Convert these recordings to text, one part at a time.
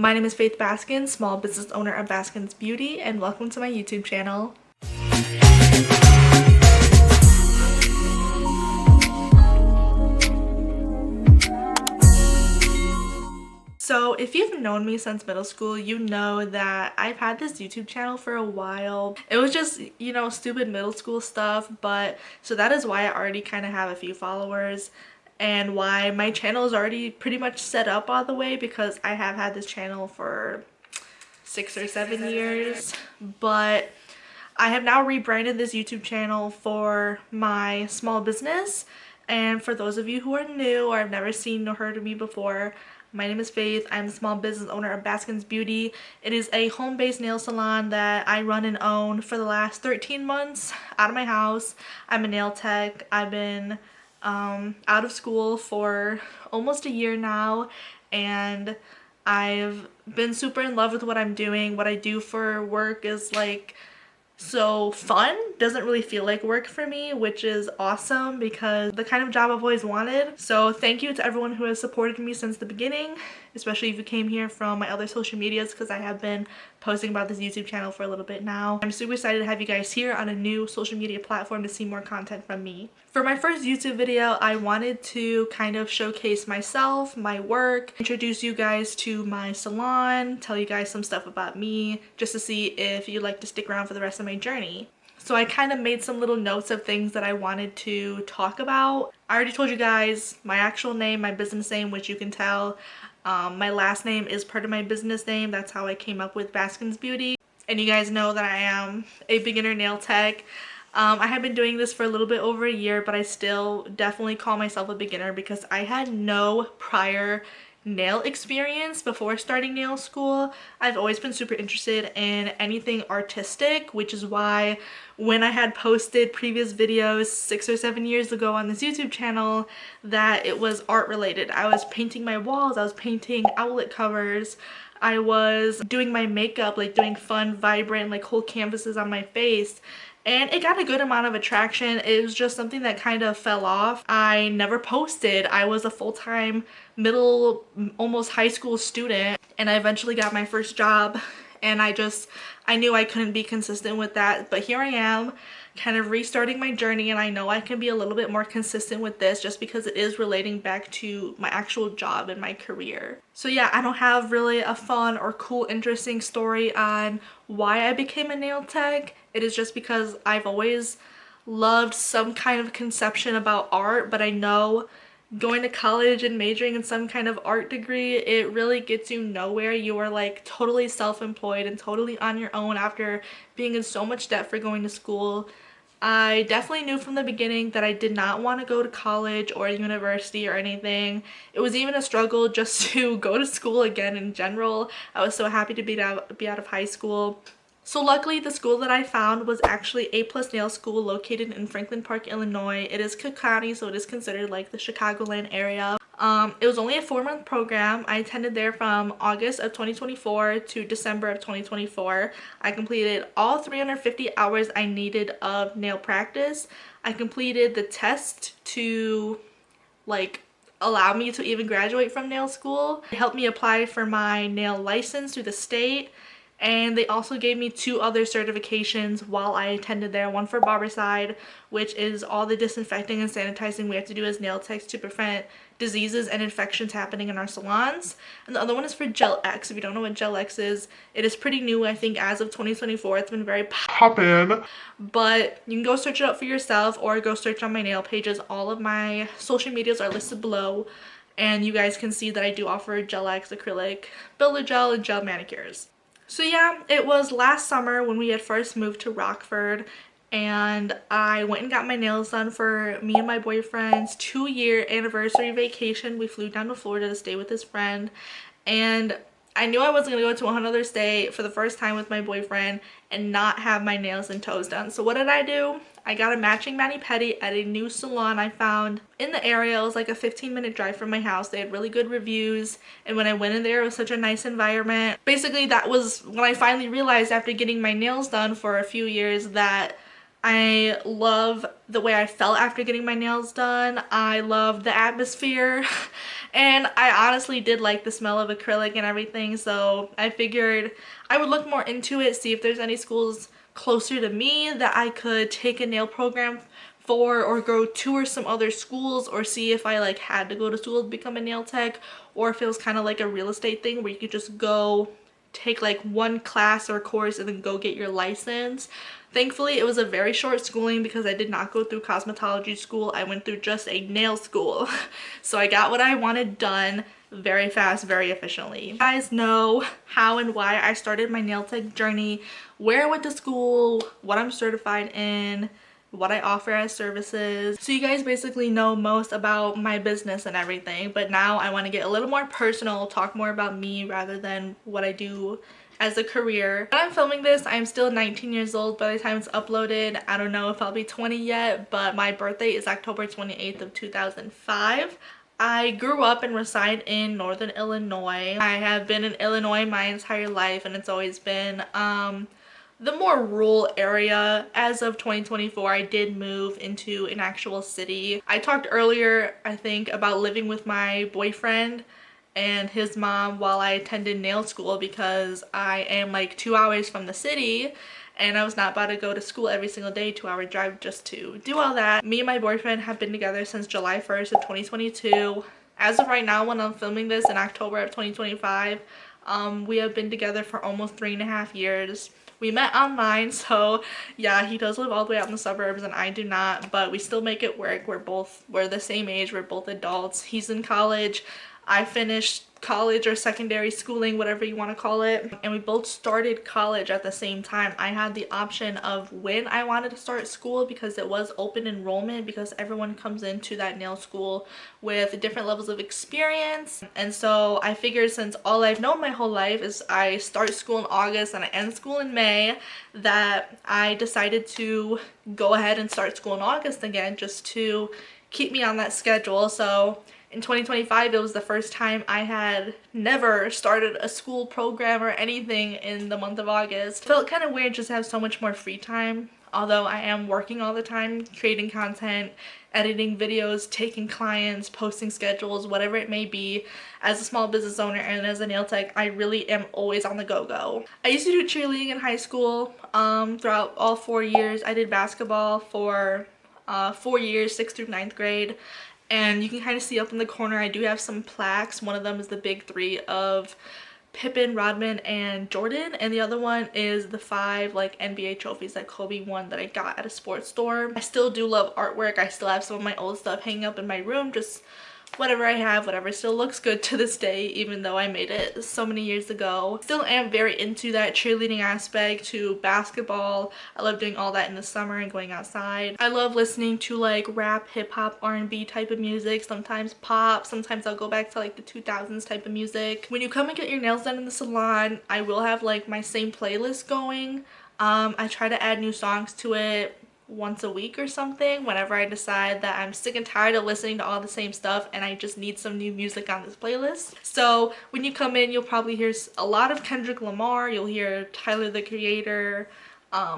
My name is Faith Baskins, small business owner of Baskins Beauty, and welcome to my YouTube channel. So if you've known me since middle school, you know that I've had this YouTube channel for a while. It was just, stupid middle school stuff, but so that is why I already kind of have a few followers and why my channel is already pretty much set up all the way, because I have had this channel for 6 or 7 years. But I have now rebranded this YouTube channel for my small business. And for those of you who are new or have never seen or heard of me before, my name is Faith. I'm the small business owner of Baskins Beauty. It is a home-based nail salon that I run and own for the last 13 months out of my house. I'm a nail tech. I've been out of school for almost a year now, and I've been super in love with what I'm doing. What I do for work is like so fun, doesn't really feel like work for me, which is awesome because the kind of job I've always wanted. So thank you to everyone who has supported me since the beginning, especially if you came here from my other social medias, because I have been posting about this YouTube channel for a little bit now. I'm super excited to have you guys here on a new social media platform to see more content from me. For my first YouTube video, I wanted to kind of showcase myself, my work, introduce you guys to my salon, tell you guys some stuff about me, just to see if you'd like to stick around for the rest of my journey. So I kind of made some little notes of things that I wanted to talk about. I already told you guys my actual name, my business name, which you can tell. My last name is part of my business name. That's how I came up with Baskins Beauty. And you guys know that I am a beginner nail tech. I have been doing this for a little bit over a year, but I still definitely call myself a beginner because I had no prior nail experience before starting nail school. I've always been super interested in anything artistic, which is why when I had posted previous videos 6 or 7 years ago on this YouTube channel that it was art related. I was painting my walls, I was painting outlet covers, I was doing my makeup, like doing fun, vibrant, like whole canvases on my face. And it got a good amount of attraction. It was just something that kind of fell off. I never posted. I was a full-time middle, almost high school student, and I eventually got my first job, and I knew I couldn't be consistent with that. But here I am, kind of restarting my journey, and I know I can be a little bit more consistent with this just because it is relating back to my actual job and my career. So yeah, I don't have really a fun or cool, interesting story on why I became a nail tech. It is just because I've always loved some kind of conception about art, but I know going to college and majoring in some kind of art degree, it really gets you nowhere. You are like totally self-employed and totally on your own after being in so much debt for going to school. I definitely knew from the beginning that I did not want to go to college or university or anything. It was even a struggle just to go to school again in general. I was so happy to be out of high school. So luckily, the school that I found was actually A+ Nail School located in Franklin Park, Illinois. It is Cook County, so it is considered like the Chicagoland area. It was only a 4-month program. I attended there from August of 2024 to December of 2024. I completed all 350 hours I needed of nail practice. I completed the test to allow me to even graduate from nail school. It helped me apply for my nail license through the state. And they also gave me 2 other certifications while I attended there. One for Barberside, which is all the disinfecting and sanitizing we have to do as nail techs to prevent diseases and infections happening in our salons. And the other one is for Gel X. If you don't know what Gel X is, it is pretty new. I think as of 2024, it's been very poppin'. But you can go search it up for yourself or go search on my nail pages. All of my social medias are listed below. And you guys can see that I do offer Gel X, acrylic, builder gel, and gel manicures. So yeah, it was last summer when we had first moved to Rockford, and I went and got my nails done for me and my boyfriend's 2-year anniversary vacation. We flew down to Florida to stay with his friend, and I knew I wasn't going to go to another state for the first time with my boyfriend and not have my nails and toes done. So what did I do? I got a matching mani-pedi at a new salon I found in the area. It was like a 15-minute drive from my house. They had really good reviews, and when I went in there, it was such a nice environment. Basically, that was when I finally realized after getting my nails done for a few years that I love the way I felt after getting my nails done. I love the atmosphere. And I honestly did like the smell of acrylic and everything, so I figured I would look more into it, see if there's any schools closer to me that I could take a nail program for, or go tour some other schools, or see if I like had to go to school to become a nail tech, or if it was kind of like a real estate thing where you could just go take like one class or course and then go get your license. Thankfully, it was a very short schooling because I did not go through cosmetology school. I went through just a nail school. So I got what I wanted done very fast, very efficiently. You guys know how and why I started my nail tech journey, where I went to school, what I'm certified in, what I offer as services. So you guys basically know most about my business and everything, but now I want to get a little more personal, talk more about me rather than what I do as a career. When I'm filming this, I'm still 19 years old. By the time it's uploaded, I don't know if I'll be 20 yet, but my birthday is October 28th of 2005. I grew up and reside in Northern Illinois. I have been in Illinois my entire life, and it's always been the more rural area. As of 2024, I did move into an actual city. I talked earlier, I think, about living with my boyfriend and his mom while I attended nail school because I am like 2 hours from the city and I was not about to go to school every single day, 2-hour drive just to do all that. Me and my boyfriend have been together since July 1st of 2022. As of right now, when I'm filming this in October of 2025, we have been together for almost 3.5 years. We met online, so yeah, he does live all the way out in the suburbs and I do not, but we still make it work. We're the same age, we're both adults. He's in college, I finished college or secondary schooling, whatever you want to call it, and we both started college at the same time. I had the option of when I wanted to start school because it was open enrollment, because everyone comes into that nail school with different levels of experience. And so I figured, since all I've known my whole life is I start school in August and I end school in May, that I decided to go ahead and start school in August again, just to keep me on that schedule. So in 2025, it was the first time I had never started a school program or anything in the month of August. It felt kind of weird just to have so much more free time, although I am working all the time, creating content, editing videos, taking clients, posting schedules, whatever it may be. As a small business owner and as a nail tech, I really am always on the go-go. I used to do cheerleading in high school. Throughout all 4 years, I did basketball for 4 years, 6th through 9th grade. And you can kind of see up in the corner, I do have some plaques. One of them is the big 3 of Pippen, Rodman, and Jordan. And the other one is the 5 like NBA trophies that Kobe won that I got at a sports store. I still do love artwork. I still have some of my old stuff hanging up in my room, just whatever I have, whatever still looks good to this day, even though I made it so many years ago. Still am very into that cheerleading aspect, to basketball. I love doing all that in the summer and going outside. I love listening to like rap, hip-hop, R&B type of music, sometimes pop, sometimes I'll go back to like the 2000s type of music. When you come and get your nails done in the salon, I will have like my same playlist going. I try to add new songs to it once a week or something, whenever I decide that I'm sick and tired of listening to all the same stuff and I just need some new music on this playlist. So when you come in, you'll probably hear a lot of Kendrick Lamar, you'll hear Tyler the Creator,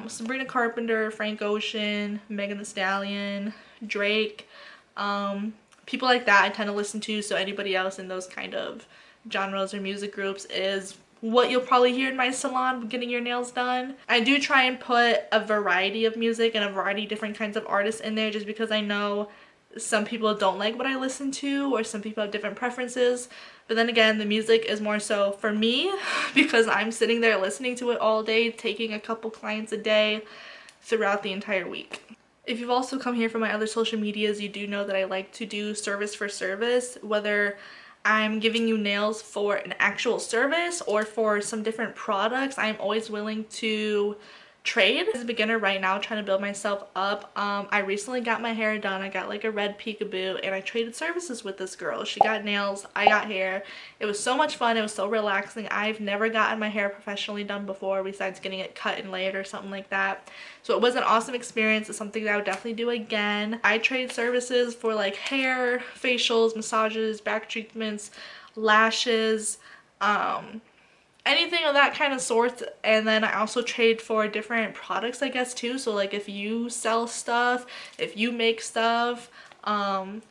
Sabrina Carpenter, Frank Ocean, Megan Thee Stallion, Drake, people like that I tend to listen to. So anybody else in those kind of genres or music groups is what you'll probably hear in my salon getting your nails done. I do try and put a variety of music and a variety of different kinds of artists in there, just because I know some people don't like what I listen to, or some people have different preferences. But then again, the music is more so for me because I'm sitting there listening to it all day, taking a couple clients a day throughout the entire week. If you've also come here from my other social medias, you do know that I like to do service for service, whether I'm giving you nails for an actual service or for some different products. I'm always willing to trade. As a beginner right now, trying to build myself up, I recently got my hair done. I got like a red peekaboo and I traded services with this girl. She got nails, I got hair. It was so much fun. It was so relaxing. I've never gotten my hair professionally done before, besides getting it cut and laid or something like that. So it was an awesome experience. It's something that I would definitely do again. I trade services for like hair, facials, massages, back treatments, lashes, anything of that kind of sort. And then I also trade for different products, I guess, too. So like if you sell stuff, if you make stuff,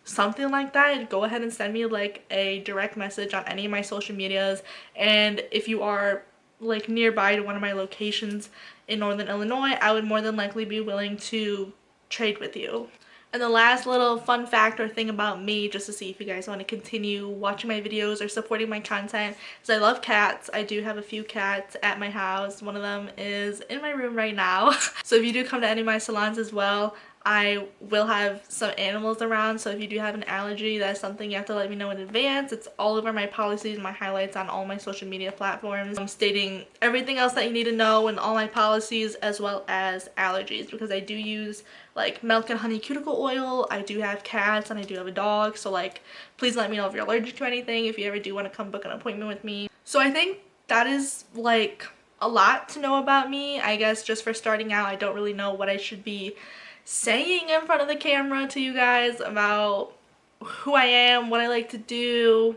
something like that, go ahead and send me like a direct message on any of my social medias. And if you are like nearby to one of my locations in Northern Illinois, I would more than likely be willing to trade with you. And the last little fun fact or thing about me, just to see if you guys want to continue watching my videos or supporting my content, is I love cats. I do have a few cats at my house. One of them is in my room right now. So if you do come to any of my salons as well, I will have some animals around, so if you do have an allergy, that's something you have to let me know in advance. It's all over my policies, my highlights on all my social media platforms. I'm stating everything else that you need to know in all my policies, as well as allergies, because I do use like milk and honey cuticle oil. I do have cats and I do have a dog, so like please let me know if you're allergic to anything, if you ever do want to come book an appointment with me. So I think that is like a lot to know about me. I guess just for starting out, I don't really know what I should be saying in front of the camera to you guys about who I am, what I like to do,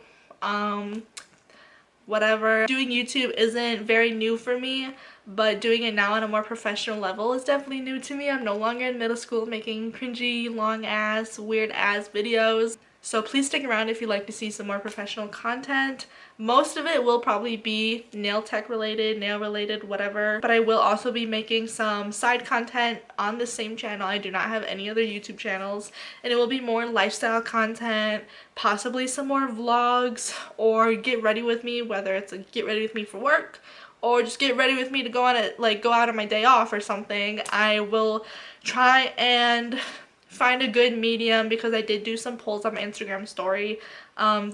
whatever. Doing YouTube isn't very new for me, but doing it now on a more professional level is definitely new to me. I'm no longer in middle school making cringy, long ass, weird ass videos. So please stick around if you'd like to see some more professional content. Most of it will probably be nail tech related, nail related, whatever. But I will also be making some side content on the same channel. I do not have any other YouTube channels. And it will be more lifestyle content, possibly some more vlogs, or get ready with me, whether it's a get ready with me for work or just get ready with me to go on it, like go out on my day off or something. I will try and find a good medium, because I did do some polls on my Instagram story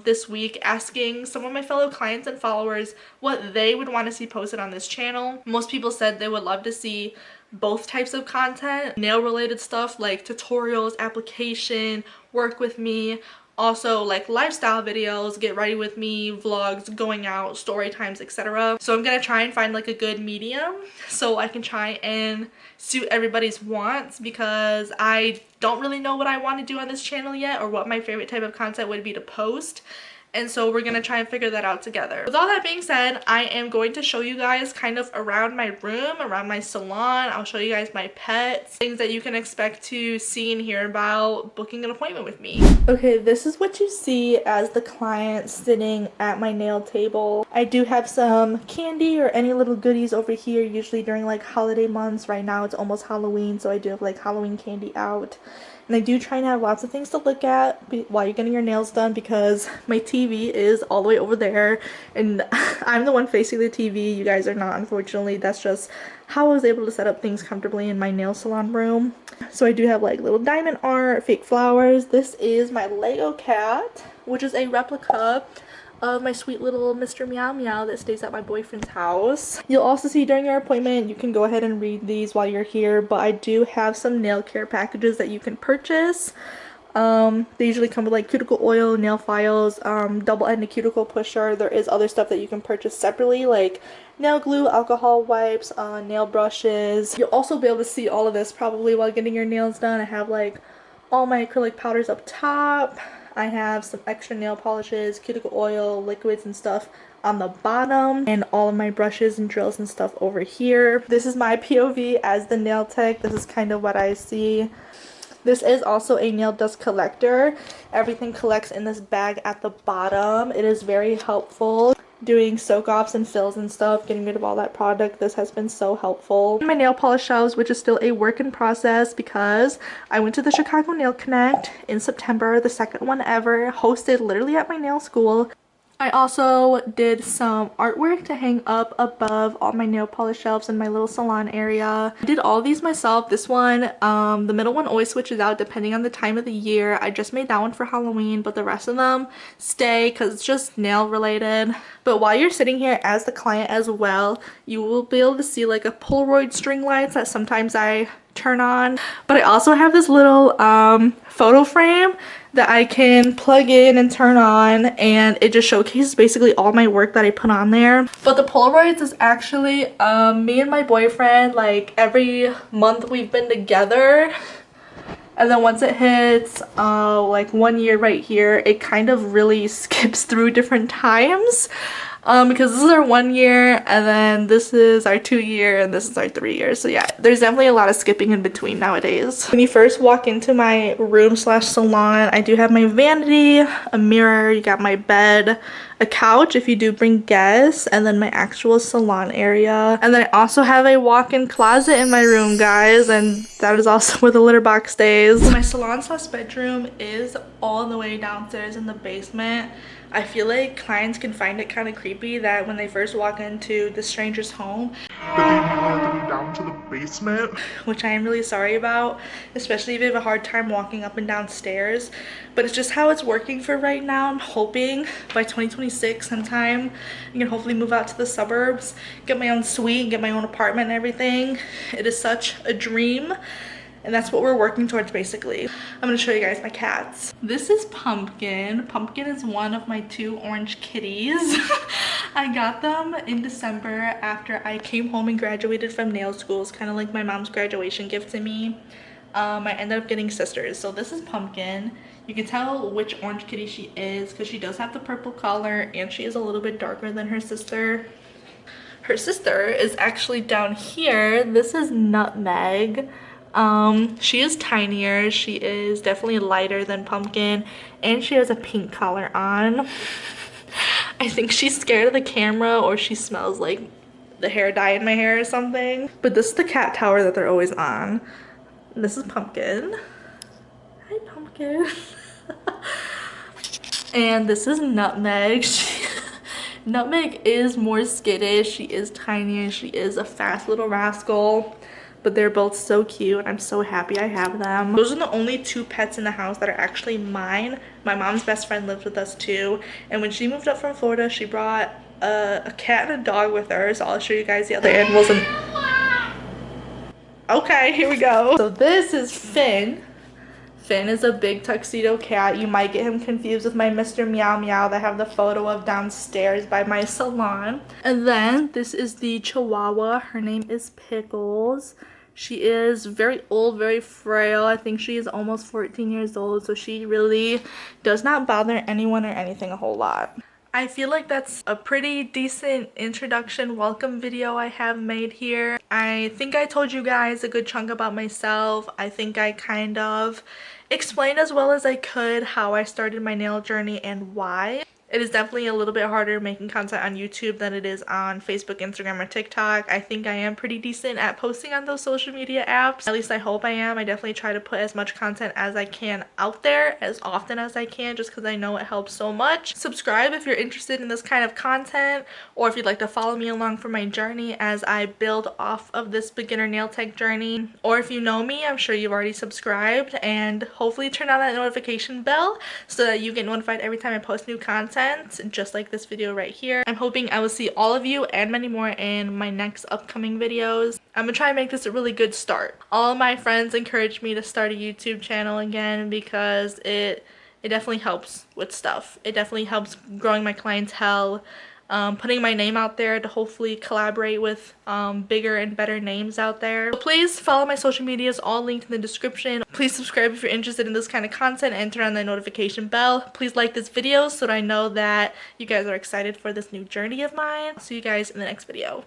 this week asking some of my fellow clients and followers what they would want to see posted on this channel. Most people said they would love to see both types of content, nail related stuff like tutorials, application, work with me, also like lifestyle videos, get ready with me, vlogs, going out, story times, etc. So I'm gonna try and find like a good medium so I can try and suit everybody's wants, because I don't really know what I want to do on this channel yet, or what my favorite type of content would be to post. And so we're gonna try and figure that out together. With all that being said, I am going to show you guys kind of around my room, around my salon. I'll show you guys my pets, things that you can expect to see and hear about booking an appointment with me. Okay, this is what you see as the client sitting at my nail table. I do have some candy or any little goodies over here, usually during like holiday months. Right now it's almost Halloween, so I do have like Halloween candy out. And I do try and have lots of things to look at while you're getting your nails done, because my TV is all the way over there and I'm the one facing the TV. You guys are not, unfortunately. That's just how I was able to set up things comfortably in my nail salon room. So I do have like little diamond art, fake flowers. This is my Lego cat, which is a replica of my sweet little Mr. Meow Meow that stays at my boyfriend's house. You'll also see during your appointment, you can go ahead and read these while you're here, but I do have some nail care packages that you can purchase. They usually come with like cuticle oil, nail files, double-ended cuticle pusher. There is other stuff that you can purchase separately, like nail glue, alcohol wipes, nail brushes. You'll also be able to see all of this probably while getting your nails done. I have like all my acrylic powders up top. I have some extra nail polishes, cuticle oil, liquids and stuff on the bottom, and all of my brushes and drills and stuff over here. This is my POV as the nail tech. This is kind of what I see. This is also a nail dust collector. Everything collects in this bag at the bottom. It is very helpful doing soak offs and fills and stuff, getting rid of all that product. This has been so helpful. My nail polish shelves, which is still a work in process, because I went to the Chicago Nail Connect in September, the second one ever, hosted literally at my nail school. I also did some artwork to hang up above all my nail polish shelves in my little salon area. I did all of these myself. This one, the middle one always switches out depending on the time of the year. I just made that one for Halloween, but the rest of them stay because it's just nail related. But while you're sitting here as the client as well, you will be able to see like a Polaroid string lights that sometimes I turn on. But I also have this little photo frame that I can plug in and turn on, and it just showcases basically all my work that I put on there. But the Polaroids is actually me and my boyfriend, like every month we've been together, and then once it hits like 1 year right here, it kind of really skips through different times. because this is our 1 year, and then this is our 2 year, and this is our 3 year. So yeah, there's definitely a lot of skipping in between nowadays. When you first walk into my room slash salon, I do have my vanity, a mirror, you got my bed, a couch if you do bring guests, and then my actual salon area. And then I also have a walk-in closet in my room, guys, and that is also where the litter box stays. My salon slash bedroom is all the way downstairs in the basement. I feel like clients can find it kind of creepy that when they first walk into the stranger's home, that they immediately have to go down to the basement, which I am really sorry about, especially if you have a hard time walking up and down stairs. But it's just how it's working for right now. I'm hoping by 2026 sometime I can hopefully move out to the suburbs, get my own suite, get my own apartment and everything. It is such a dream. And that's what we're working towards basically. I'm gonna show you guys my cats. This is Pumpkin. Pumpkin is one of my 2 orange kitties. I got them in December after I came home and graduated from nail school. It's kind of like my mom's graduation gift to me. I ended up getting sisters. So this is Pumpkin. You can tell which orange kitty she is because she does have the purple collar and she is a little bit darker than her sister. Her sister is actually down here. This is Nutmeg. She is tinier, she is definitely lighter than Pumpkin, and she has a pink collar on. I think she's scared of the camera or she smells like the hair dye in my hair or something. But this is the cat tower that they're always on. And this is Pumpkin. Hi, Pumpkin. And this is Nutmeg. Nutmeg is more skittish, she is tinier, she is a fast little rascal. But they're both so cute and I'm so happy I have them. Those are the only 2 pets in the house that are actually mine. My mom's best friend lives with us too, and when she moved up from Florida she brought a cat and a dog with her, so I'll show you guys the other animals. And okay, here we go. So this is Finn. Finn is a big tuxedo cat. You might get him confused with my Mr. Meow Meow that I have the photo of downstairs by my salon. And then this is the Chihuahua. Her name is Pickles. She is very old, very frail. I think she is almost 14 years old, so she really does not bother anyone or anything a whole lot. I feel like that's a pretty decent introduction welcome video I have made here. I think I told you guys a good chunk about myself. I think I kind of explained as well as I could how I started my nail journey and why. It is definitely a little bit harder making content on YouTube than it is on Facebook, Instagram, or TikTok. I think I am pretty decent at posting on those social media apps. At least I hope I am. I definitely try to put as much content as I can out there as often as I can just because I know it helps so much. Subscribe if you're interested in this kind of content or if you'd like to follow me along for my journey as I build off of this beginner nail tech journey. Or if you know me, I'm sure you've already subscribed, and hopefully turn on that notification bell so that you get notified every time I post new content, just like this video right here. I'm hoping I will see all of you and many more in my next upcoming videos. I'm gonna try and make this a really good start. All of my friends encouraged me to start a YouTube channel again because it definitely helps with stuff. It definitely helps growing my clientele, putting my name out there to hopefully collaborate with bigger and better names out there. So please follow my social medias, all linked in the description. Please subscribe if you're interested in this kind of content and turn on the notification bell. Please like this video so that I know that you guys are excited for this new journey of mine. I'll see you guys in the next video.